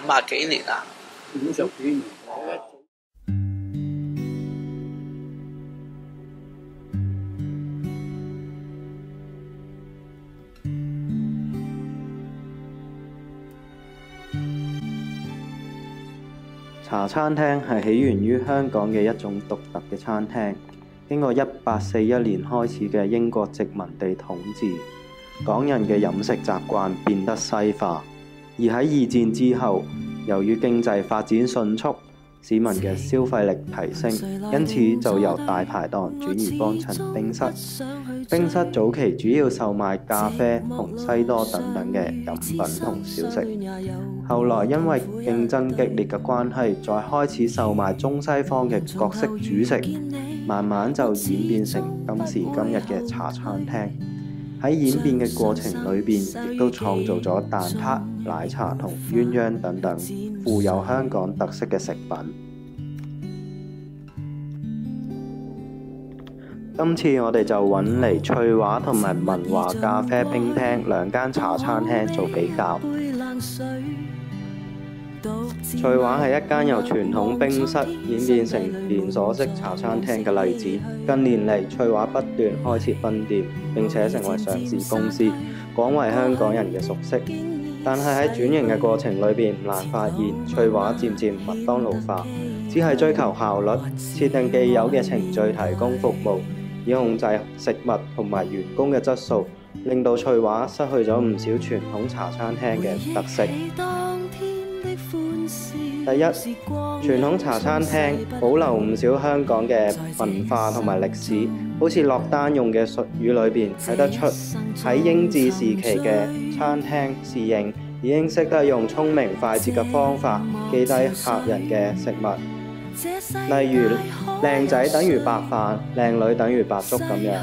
50幾年啊50幾年。茶餐廳係起源於香港嘅一種獨特嘅餐廳，經過1841年開始嘅英國殖民地統治，港人嘅飲食習慣變得西化，而喺2戰之後，由於經濟發展迅速，市民嘅消費力提升，因此就由大排檔轉移幫襯冰室。冰室早期主要售賣咖啡同西多等等嘅飲品同小食，後來因為競爭激烈嘅關係，再開始售賣中西方嘅各式主食，慢慢就演變成今時今日嘅茶餐廳。喺演變嘅過程裏邊，亦都創造咗蛋撻、奶茶同鴛鴦等等富有香港特色嘅食品。今次我哋就揾嚟翠華同埋文華咖啡冰廳兩間茶餐廳做比較。翠華係一間由傳統冰室演變成連鎖式茶餐廳嘅例子。近年嚟，翠華不斷開設分店，並且成為上市公司，廣為香港人嘅熟悉。但係喺轉型嘅過程裏邊，唔難發現翠華漸漸麥當勞化，只係追求效率，設定既有嘅程序提供服務，以控制食物同埋員工嘅質素，令到翠華失去咗唔少傳統茶餐廳嘅特色。第一，傳統茶餐廳保留唔少香港嘅文化同埋歷史，好似落單用嘅術語裏邊睇得出，喺英治時期嘅餐廳侍應已經識得用聰明快捷嘅方法記低客人嘅食物，例如靚仔等於白飯，靚女等於白粥咁樣。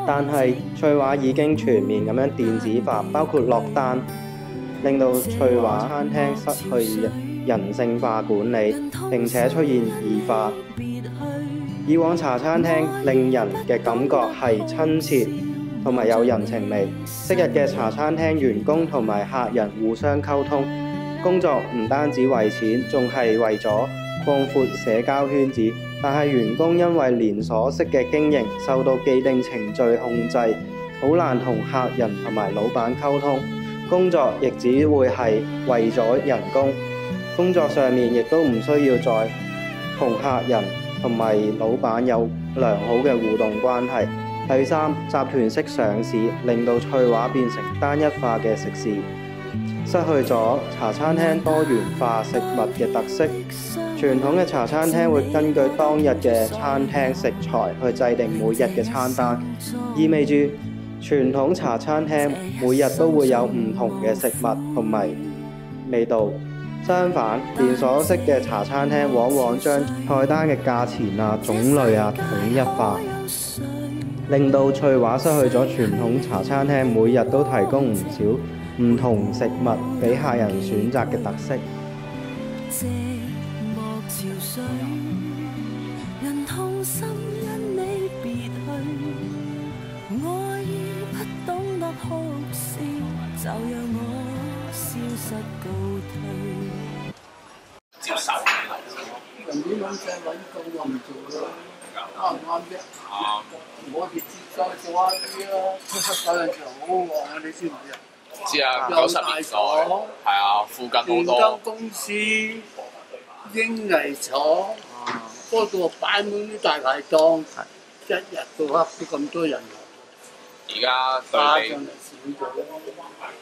但係翠華已經全面咁樣電子化，包括落單，令到翠華餐廳失去人性化管理，並且出現異化。以往茶餐廳令人嘅感覺係親切同埋有人情味，昔日嘅茶餐廳員工同埋客人互相溝通，工作唔單止為錢，仲係為咗擴闊社交圈子。但係員工因為連鎖式嘅經營，受到既定程序控制，好難同客人同埋老闆溝通。工作亦只會係為咗人工，工作上面亦都唔需要再同客人同埋老闆有良好嘅互動關係。第三，集團式上市令到翠華變成單一化嘅食肆，失去咗茶餐廳多元化食物嘅特色。傳統嘅茶餐廳會根據當日嘅餐廳食材去制定每日嘅餐單，意味住傳統茶餐廳每日都會有唔同嘅食物同埋味道。相反，連鎖式嘅茶餐廳往往將菜單嘅價錢啊、種類啊統一化，令到翠華失去咗傳統茶餐廳每日都提供唔少唔同食物俾客人選擇嘅特色。接手人哋諗晒揾工我唔做啦，啱唔啱啫？我哋接手做下啲啦，70歲嘅時候好旺，你知唔知啊？知啊，90年代係啊，附近好多。電燈公司、英藝廠，嗰度擺滿啲大排檔，一日到黑都咁多人。而家對比，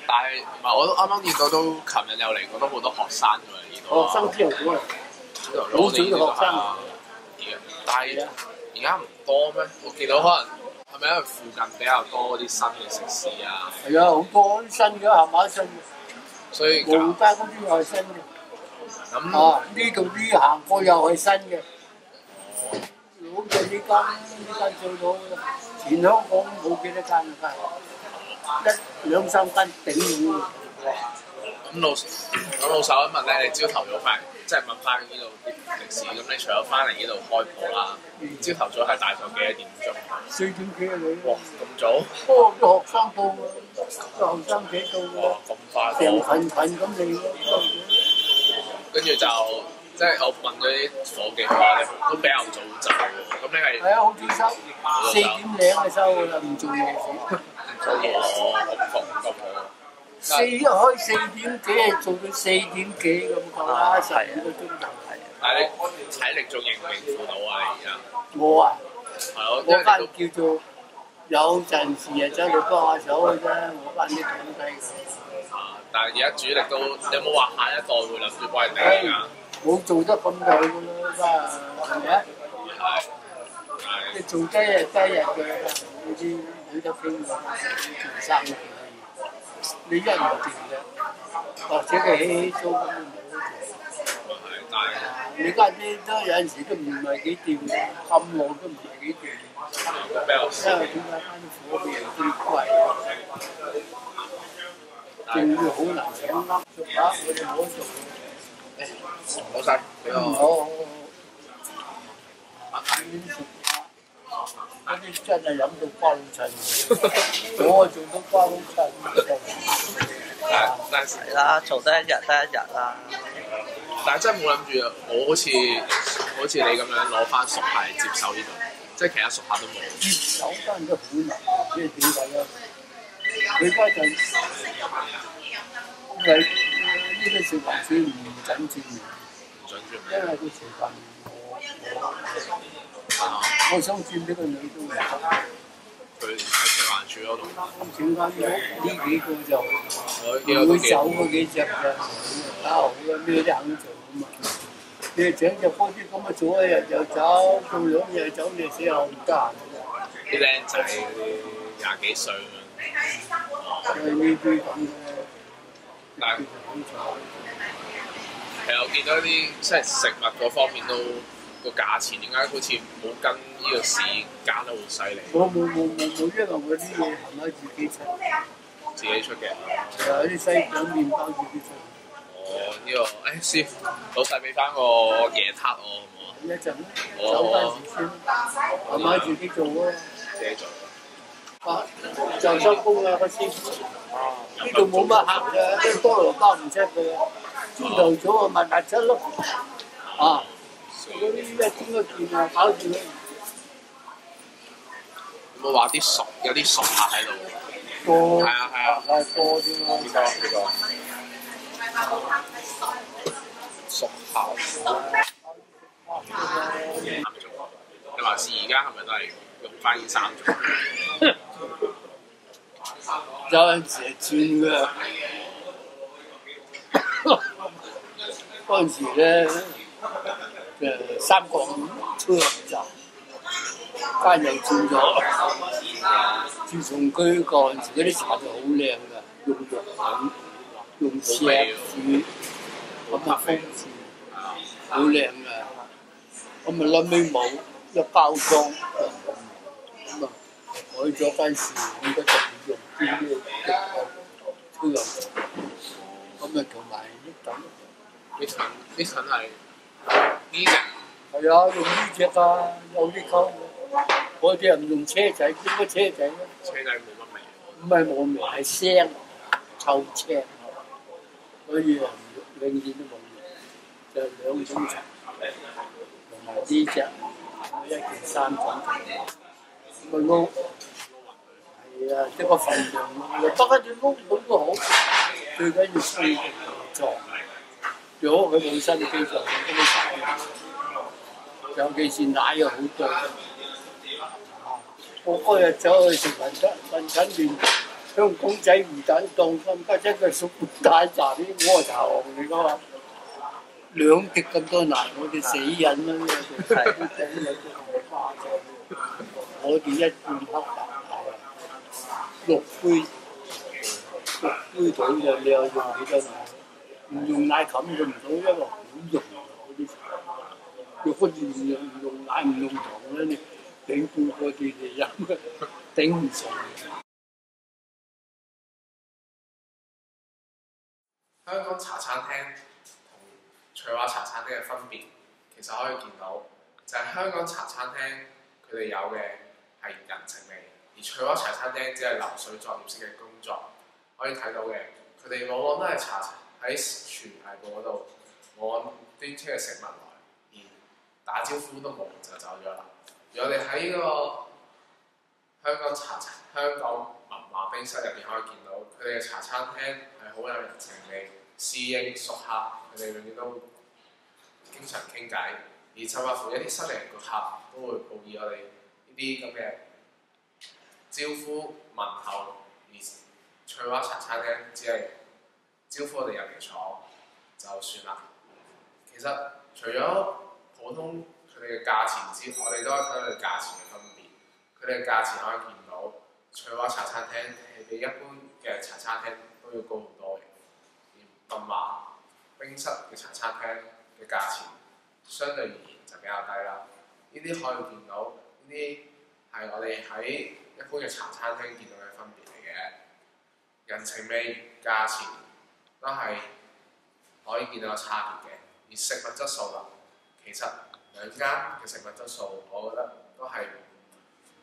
但係唔係我都啱啱見到都，琴日又嚟過都好多學生㗎嘛呢度。學生之後好啊，好少嘅學生。但係而家唔多咩？我見到可能係咪因為附近比較多啲新嘅食肆啊？係啊，好多啲新嘅係咪新嘅？所以無街嗰啲又係新嘅。咁啊，呢度啲行過又係新嘅。好似呢間最好嘅，全香港冇幾多間㗎，1、2、3間頂住。咁老手一問咧，你朝頭早翻嚟，即係問翻呢度啲歷史。咁你除咗翻嚟呢度開鋪啦，朝頭早係大概幾多點鐘？4點幾啊你？哇，咁早？啲學生到啊，學生幾到啊？咁快成群咁嚟咯。跟住就即係我問咗啲夥計，佢話你都比較早走喎。咁你係？係啊，好早收，4點零就收㗎啦，唔做夜市。唔做夜市，咁好。開4點幾係做到4點幾咁講啦，12個鐘頭。但係你體力仲應唔應付到啊？你而家？我啊，係咯，我班叫做有陣時啊走嚟幫下手嘅啫，我班啲統計。但係而家主力都有冇話下一代會諗住幫你頂啊？冇做得咁耐㗎啦，係咪啊？係。你做低日嘅，呢啲冇得傾㗎，做生意。你一唔掂嘅，或者佢起租咁都冇得做。但係你家啲都有陣時都唔係幾掂嘅，咁耐都唔係幾掂。因為點解間火嘅人最貴，仲要好難請啱做下，我哋冇做。好晒，好。嗰啲真係飲到瓜老襯，我做到瓜老襯。但係啦，做得一日得一日啦。但係真係冇諗住，我好似你咁樣攞翻熟客嚟接手呢度，即係其他熟客都冇。接手翻都好難，即係點解咧？佢家陣因為呢啲小朋友唔準轉，因為佢食飯我想轉俾個女都唔得。佢喺食環署嗰度。轉翻呢幾個就唔會走嗰幾隻嘅，打好啦，咩都肯做啊嘛。你請隻波啲咁啊，做一日又走，做2日走，你死後唔得閒。啲僆仔嗰啲20幾歲咁樣。因為呢啲咁嘅，但係其實我見到啲即係食物嗰方面都。個價錢點解好似冇跟呢個市加得好犀利？冇，因為我啲嘢係咪自己出？自己出嘅。係啊，啲西餅麵包自己出。哦，呢個師傅老細俾翻個椰撻我好唔好啊？一陣走翻時先，係咪自己做啊？自己做。啊，就收工啦，個師傅。呢度冇乜客嘅，啲菠蘿包唔出嘅，朝頭早啊咪出咯。啊！嗰啲咩點個件啊，搞住佢。有冇話啲熟有啲熟客喺度？多。係啊。多啲咯。呢個。熟客。你話是而家係咪都係用翻件衫做？有陣時係轉㗎。嗰陣時咧。3個車站，間又轉咗。自從佢嗰陣時嗰啲茶就好靚㗎，用肉粉、用赤柱，咁啊風扇，好靚㗎。咁啊臨尾冇一包裝，咁啊改咗間事，咁就用啲咩車油，咁啊同埋呢層係。呢隻係啊，用呢隻啊，有啲溝。我啲人用車仔，點解車仔咧？車仔冇乜味。唔係冇味，係腥，臭青。所以啊，永遠都冇味。就2種茶，同埋呢隻，一件3種。咪撈。係啊，即個份量咯，得翻轉撈都好。最緊要水平撞。如果佢本身嘅基礎都冇茶，尤其是奶又好多。我嗰日走去食雲吞麵，香港仔魚蛋檔咁，家姐佢熟大茶啲鍋茶王嚟㗎嘛，2滴咁多奶，我哋死人啦！我哋一罐黑白奶，6杯水就你又用幾多奶？唔用奶冚佢唔到，因為好溶嗰啲茶。若果唔用奶唔用糖咧，你頂半個電嚟飲，頂唔順。香港茶餐廳同翠華茶餐廳嘅分別，其實可以見到，就係香港茶餐廳佢哋有嘅係人情味，而翠華茶餐廳只係流水作業式嘅工作。可以睇到嘅，佢哋往往都係喺廚藝部嗰度往端出嘅食物來，而打招呼都冇就走咗啦。而我哋喺呢個香港文化冰室入邊可以見到，佢哋嘅茶餐廳係好有人情味，侍應熟客，佢哋永遠都經常傾偈，而甚至乎一啲新嚟嘅客都會報以我哋呢啲咁嘅招呼問候，而翠華茶餐廳只係招呼我哋入嚟坐就算啦。其實除咗普通佢哋嘅價錢之外，我哋都可以睇到佢哋價錢嘅分別。佢哋嘅價錢可以見到，翠華茶餐廳係比一般嘅茶餐廳都要高好多嘅。而文華冰室嘅茶餐廳嘅價錢相對而言就比較低啦。呢啲可以見到，呢啲係我哋喺一般嘅茶餐廳見到嘅分別嚟嘅。人情味、價錢都係可以見到有差別嘅。而食物質素啦，其實兩間嘅食物質素，我覺得都係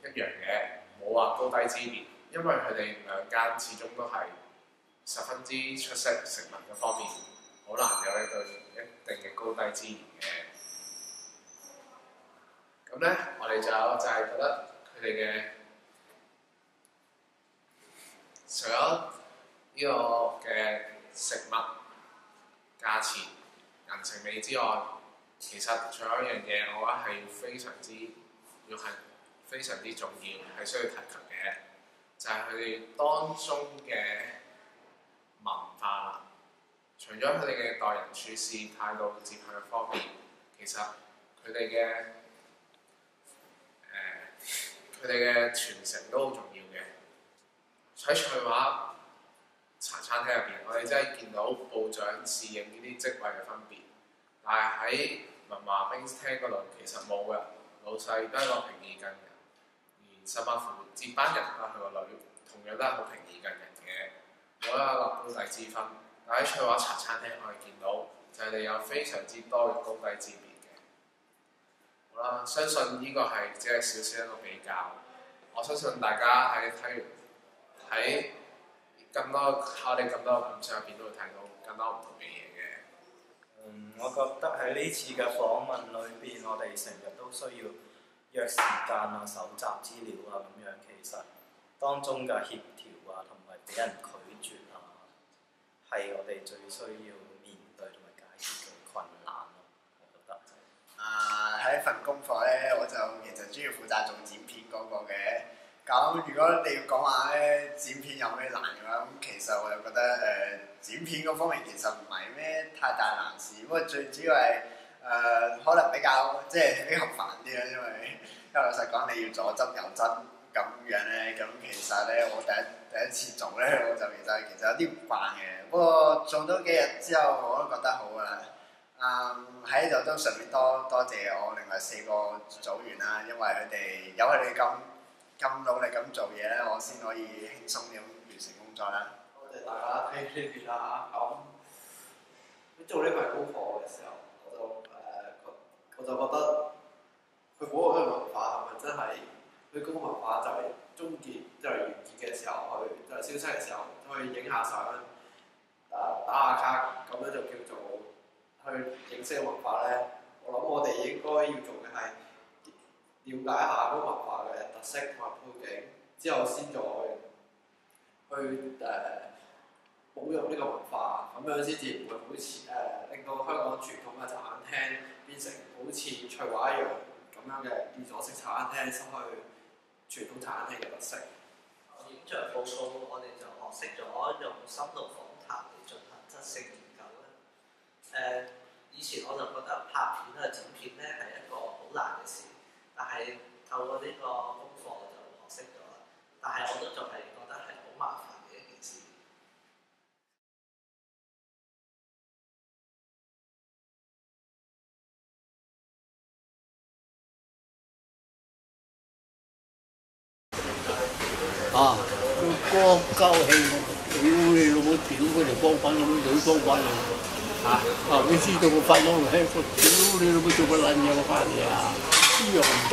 一樣嘅，冇話高低之別，因為佢哋兩間始終都係十分之出色，食物嘅方面好難有一定嘅高低之別嘅。咁咧，我哋就係覺得佢哋嘅除咗呢個嘅食物、價錢、人情味之外，其實仲有一樣嘢，我覺得係非常之重要，係需要提及嘅，就係佢哋當中嘅文化啦。除咗佢哋嘅待人處事態度、接客嘅方面，其實佢哋嘅傳承都好重要嘅。喺翠華茶餐廳入邊，我哋真係見到部長、侍應呢啲職位嘅分別，但係喺文華冰廳嗰度其實冇嘅，老細都係一個平易近人，而甚至乎接班人啦，佢個女同樣都係好平易近人嘅，冇一個高低之分。但喺翠華茶餐廳我哋見到就係你有非常之多嘅高低之別嘅。好啦，相信呢個係只係少少一個比較。我相信大家喺睇我哋咁多感想入邊都會睇到更多唔同嘅嘢嘅。我覺得喺呢次嘅訪問裏邊，我哋成日都需要約時間啊、搜集資料啊咁樣。其實當中嘅協調啊，同埋俾人拒絕啊，係我哋最需要面對同埋解決嘅困難咯。我覺得。喺份功課咧，我就其實主要負責做剪片嗰個嘅。咁如果你要講話咧，剪片有咩難嘅話，咁其實我又覺得剪片嗰方面其實唔係咩太大難事，不過最主要係可能比較比較煩啲啦，因為老實講你要左執右執咁樣咧，咁其實咧我第一次做咧，我就其實有啲唔慣嘅，不過做咗幾日之後我都覺得好噶啦。喺度都順便多謝我另外4個組員啦，因為有佢哋咁努力咁做嘢咧，我先可以輕鬆咁完成工作啦。多謝大家聽呢邊啦嚇。咁喺做呢份功課嘅時候，我就覺得佢嗰個文化係咪真係佢嗰個文化就係終結就係完結嘅時候，就係消失嘅時候，去影下相，打下卡，咁樣就叫做去認識文化咧。我諗我哋應該要做嘅係了解下嗰個文化嘅特色同埋背景，之後先再去保育呢個文化，咁樣先至唔會好似令到香港傳統嘅茶餐廳變成好似翠華一樣咁樣嘅連鎖式茶餐廳，失去傳統茶餐廳嘅特色。影像報告我哋就學識咗用深度訪談嚟進行質性研究咧。以前我就覺得拍片啊、剪片咧係一個好難嘅事，但係透過呢個功課我就學識咗啦。但係我都仲係覺得係好麻煩嘅一件事。佢歌高興。屌你老母，屌佢條光棍老母，女光棍嚟喎嚇！你知道我翻咗嚟，我屌你老母做乜撚嘢我翻嚟啊？呢樣唔得。